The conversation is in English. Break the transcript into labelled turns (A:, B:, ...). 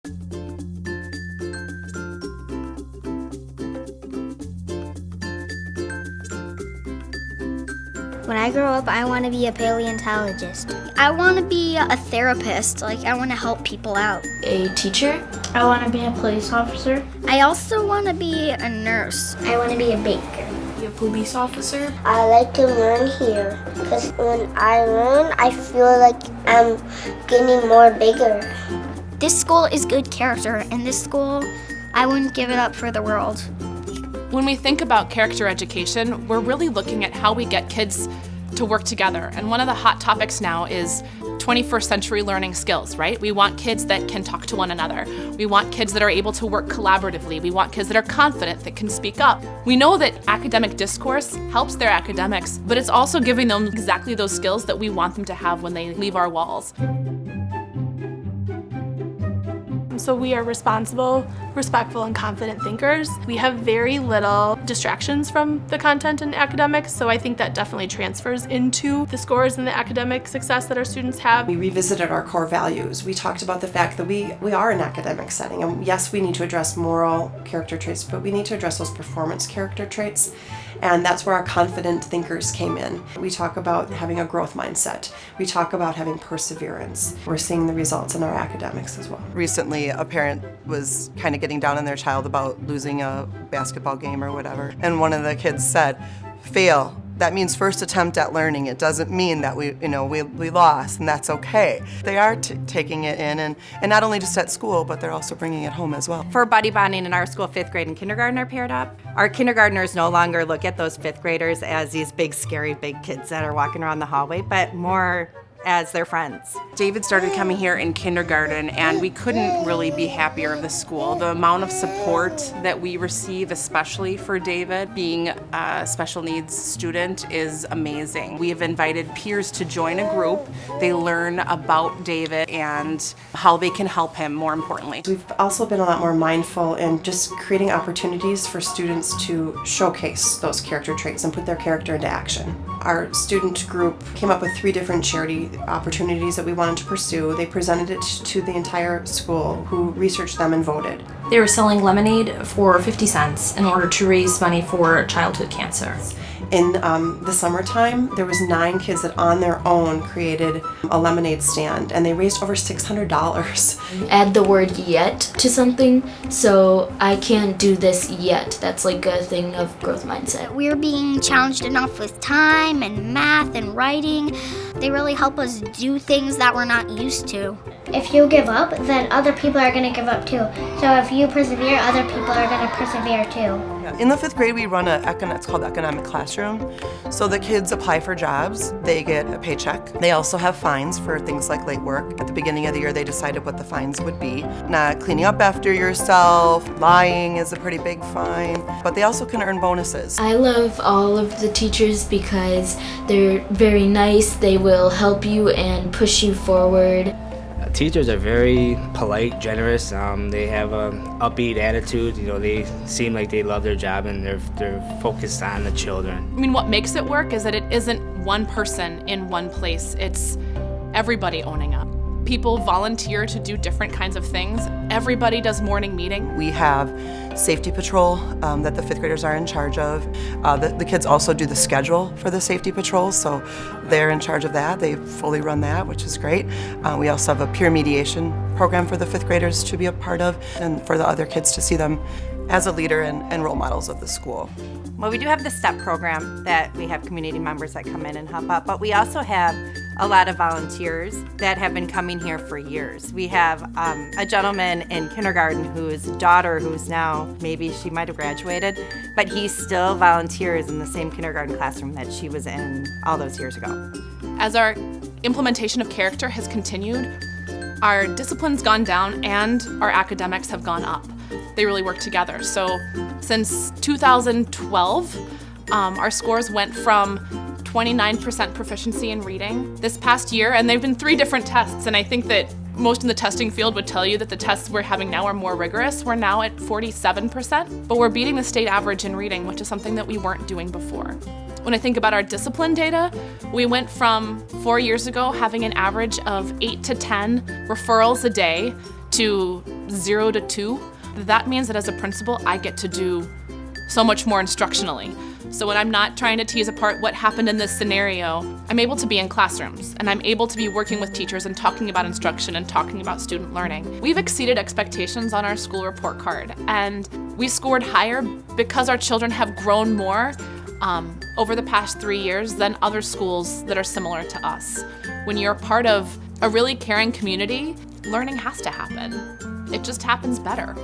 A: When I grow up, I want to be a paleontologist. I want to be a therapist. I want to help people out.
B: A teacher.
C: I want to be a police officer.
A: I also want to be a nurse.
D: I want to be a baker.
C: Be a police officer.
E: I like to learn here because when I learn, I feel like I'm getting more bigger.
A: This school is good character, and this school, I wouldn't give it up for the world.
F: When we think about character education, we're really looking at how we get kids to work together. And one of the hot topics now is 21st century learning skills, right? We want kids that can talk to one another. We want kids that are able to work collaboratively. We want kids that are confident, that can speak up. We know that academic discourse helps their academics, but it's also giving them exactly those skills that we want them to have when they leave our walls.
C: So we are responsible, respectful, and confident thinkers. We have very little distractions from the content in academics, so I think that definitely transfers into the scores and the academic success that our students have.
G: We revisited our core values. We talked about the fact that we are an academic setting, and yes, we need to address moral character traits, but we need to address those performance character traits. And that's where our confident thinkers came in. We talk about having a growth mindset. We talk about having perseverance. We're seeing the results in our academics as well.
H: Recently, a parent was kind of getting down on their child about losing a basketball game or whatever. And one of the kids said, "Fail. That means first attempt at learning. It doesn't mean that we lost, and that's okay." They are taking it in, and not only just at school, but they're also bringing it home as well.
I: For buddy bonding in our school, 5th grade and kindergarten are paired up. Our kindergartners no longer look at those 5th graders as these big, scary, big kids that are walking around the hallway, but more as their friends.
J: David started coming here in kindergarten, and we couldn't really be happier of the school. The amount of support that we receive, especially for David being a special needs student, is amazing. We have invited peers to join a group. They learn about David and how they can help him, more importantly.
G: We've also been a lot more mindful in just creating opportunities for students to showcase those character traits and put their character into action. Our student group came up with 3 different charity opportunities that we wanted to pursue. They presented it to the entire school, who researched them and voted.
B: They were selling lemonade for 50 cents in order to raise money for childhood cancer.
G: In the summertime, there was 9 kids that on their own created a lemonade stand, and they raised over $600.
B: Add the word yet to something, so I can't do this yet. That's like a thing of growth mindset.
A: We're being challenged enough with time and math and writing. They really help us do things that we're not used to.
D: If you give up, then other people are going to give up too. So if you persevere, other people are going to persevere too.
H: In the 5th grade, we run it's called Economic Classroom. So the kids apply for jobs, they get a paycheck. They also have fines for things like late work. At the beginning of the year, they decided what the fines would be. Not cleaning up after yourself, lying is a pretty big fine, but they also can earn bonuses.
B: I love all of the teachers because they're very nice. They will help you and push you forward.
K: Teachers are very polite, generous. They have an upbeat attitude. They seem like they love their job and they're focused on the children.
F: I mean, what makes it work is that it isn't one person in one place. It's everybody owning up. People volunteer to do different kinds of things. Everybody does morning meeting.
H: We have safety patrol that the 5th graders are in charge of. The kids also do the schedule for the safety patrols, so they're in charge of that. They fully run that, which is great. We also have a peer mediation program for the 5th graders to be a part of, and for the other kids to see them as a leader and role models of the school.
I: Well, we do have the STEP program that we have community members that come in and help out, but we also have a lot of volunteers that have been coming here for years. We have a gentleman in kindergarten whose daughter, who's now, maybe she might have graduated, but he still volunteers in the same kindergarten classroom that she was in all those years ago.
F: As our implementation of character has continued, our discipline's gone down and our academics have gone up. They really work together. So since 2012, our scores went from 29% proficiency in reading this past year, and they've been 3 different tests, and I think that most in the testing field would tell you that the tests we're having now are more rigorous. We're now at 47%, but we're beating the state average in reading, which is something that we weren't doing before. When I think about our discipline data, we went from 4 years ago having an average of 8 to 10 referrals a day to 0 to 2, that means that as a principal, I get to do so much more instructionally. So when I'm not trying to tease apart what happened in this scenario, I'm able to be in classrooms and I'm able to be working with teachers and talking about instruction and talking about student learning. We've exceeded expectations on our school report card, and we scored higher because our children have grown more over the past 3 years than other schools that are similar to us. When you're part of a really caring community, learning has to happen. It just happens better.